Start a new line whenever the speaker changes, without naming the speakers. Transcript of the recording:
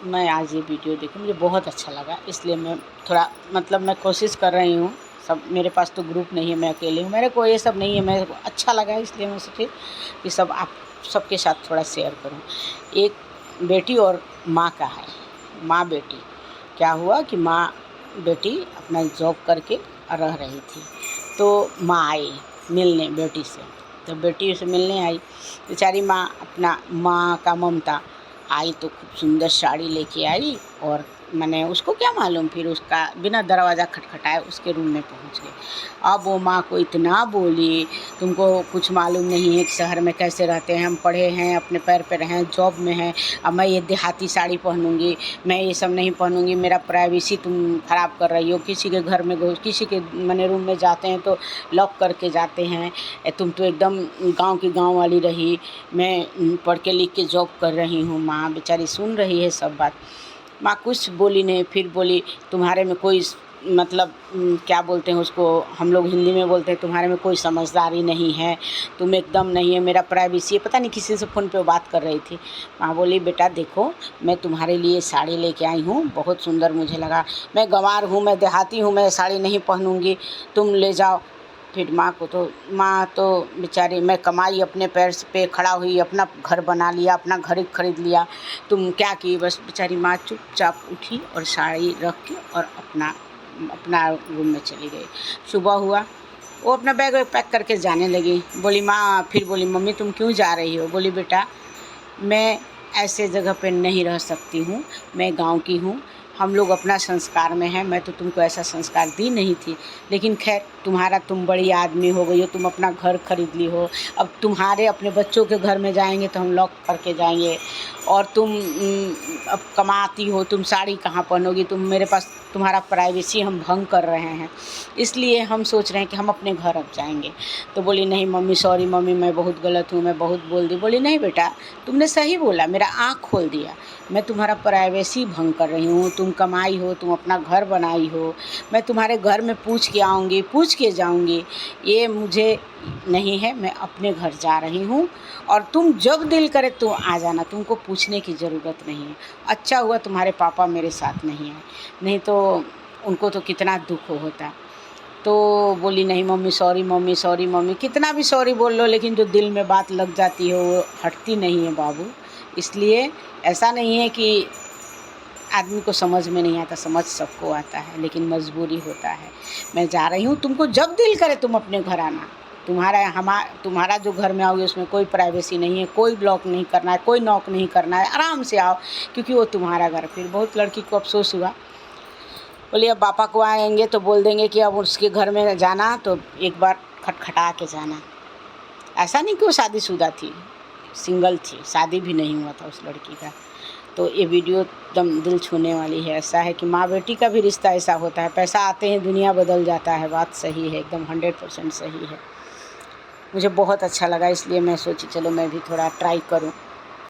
मैं आज ये वीडियो देखी, मुझे बहुत अच्छा लगा, इसलिए मैं थोड़ा मतलब मैं कोशिश कर रही हूँ। सब मेरे पास तो ग्रुप नहीं है, मैं अकेली हूँ, मेरे को ये सब नहीं है, मेरे को अच्छा लगा इसलिए मैं सोची कि सब आप सबके साथ थोड़ा शेयर करूँ। एक बेटी और माँ का है, माँ बेटी। क्या हुआ कि माँ बेटी अपना जॉब करके रह रही थी, तो माँ आई मिलने बेटी से। तो बेटी से मिलने आई, बेचारी माँ अपना माँ का ममता आई, तो खूब सुंदर साड़ी लेके आई और मैंने उसको क्या मालूम, फिर उसका बिना दरवाज़ा खटखटाए उसके रूम में पहुंच गई। अब वो माँ को इतना बोली, तुमको कुछ मालूम नहीं है कि शहर में कैसे रहते हैं, हम पढ़े हैं, अपने पैर पर हैं, जॉब में हैं, अब मैं ये देहाती साड़ी पहनूंगी, मैं ये सब नहीं पहनूंगी, मेरा प्राइवेसी तुम ख़राब कर रही हो। किसी के घर में किसी के मैंने रूम में जाते हैं तो लॉक करके जाते हैं, तुम तो एकदम गांव की गांव वाली रही, मैं पढ़ के लिख के जॉब कर रही हूँ। माँ बेचारी सुन रही है सब बात, माँ कुछ बोली नहीं। फिर बोली तुम्हारे में कोई मतलब क्या बोलते हैं उसको, हम लोग हिंदी में बोलते हैं, तुम्हारे में कोई समझदारी नहीं है, तुम एकदम नहीं है, मेरा प्राइवेसी है। पता नहीं किसी से फ़ोन पे बात कर रही थी। माँ बोली बेटा देखो, मैं तुम्हारे लिए साड़ी लेके आई हूँ, बहुत सुंदर मुझे लगा, मैं गंवार हूँ, मैं देहाती हूँ, मैं साड़ी नहीं पहनूंगी, तुम ले जाओ। फिर माँ तो बेचारी, मैं कमाई अपने पैर पे खड़ा हुई, अपना घर बना लिया, अपना घर खरीद लिया, तुम क्या की। बस बेचारी माँ चुपचाप उठी और साड़ी रख के और अपना रूम में चली गई। सुबह हुआ, वो अपना बैग पैक करके जाने लगी। बोली माँ, फिर बोली मम्मी तुम क्यों जा रही हो। बोली बेटा मैं ऐसे जगह पे नहीं रह सकती हूँ, मैं गांव की हूँ, हम लोग अपना संस्कार में हैं, मैं तो तुमको ऐसा संस्कार दी नहीं थी, लेकिन खैर तुम बड़ी आदमी हो गई हो, तुम अपना घर खरीद ली हो, अब तुम्हारे अपने बच्चों के घर में जाएंगे तो हम लॉक करके जाएंगे, और तुम अब कमाती हो, तुम साड़ी कहाँ पहनोगी, तुम मेरे पास तुम्हारा प्राइवेसी हम भंग कर रहे हैं, इसलिए हम सोच रहे हैं कि हम अपने घर अब जाएंगे। तो बोली नहीं मम्मी, सॉरी मम्मी, मैं बहुत गलत हूँ, मैं बहुत बोल दी। बोली नहीं बेटा, तुमने सही बोला, मेरा आँख खोल दिया, मैं तुम्हारा प्राइवेसी भंग कर रही हूँ, तुम कमाई हो, तुम अपना घर बनाई हो, मैं तुम्हारे घर में पूछ के आऊँगी, पूछ के जाऊँगी, ये मुझे नहीं है, मैं अपने घर जा रही हूँ, और तुम जब दिल करे तो आ जाना, तुमको पूछने की ज़रूरत नहीं है। अच्छा हुआ तुम्हारे पापा मेरे साथ नहीं आए, नहीं तो उनको तो कितना दुख होता। तो बोली नहीं mummy, sorry mummy, sorry mummy, कितना भी सॉरी बोल लो, लेकिन जो दिल में बात लग जाती है वो हटती नहीं है बाबू। इसलिए ऐसा नहीं है कि आदमी को समझ में नहीं आता, समझ सबको आता है, लेकिन मजबूरी होता है। मैं जा रही हूँ, तुमको जब दिल करे तुम अपने घर आना, तुम्हारा जो घर में आओगे उसमें कोई प्राइवेसी नहीं है, कोई ब्लॉक नहीं करना है, कोई नॉक नहीं करना है, आराम से आओ, क्योंकि वो तुम्हारा घर। फिर बहुत लड़की को अफसोस हुआ, बोली अब पापा को आएंगे तो बोल देंगे कि अब उसके घर में जाना तो एक बार खटखटा के जाना। ऐसा नहीं कि वो शादीशुदा थी, सिंगल थी, शादी भी नहीं हुआ था उस लड़की का। तो ये वीडियो एकदम दिल छूने वाली है। ऐसा है कि माँ बेटी का भी रिश्ता ऐसा होता है, पैसा आते हैं दुनिया बदल जाता है, बात सही है, एकदम 100% सही है। मुझे बहुत अच्छा लगा, इसलिए मैं सोची चलो मैं भी थोड़ा ट्राई करूँ।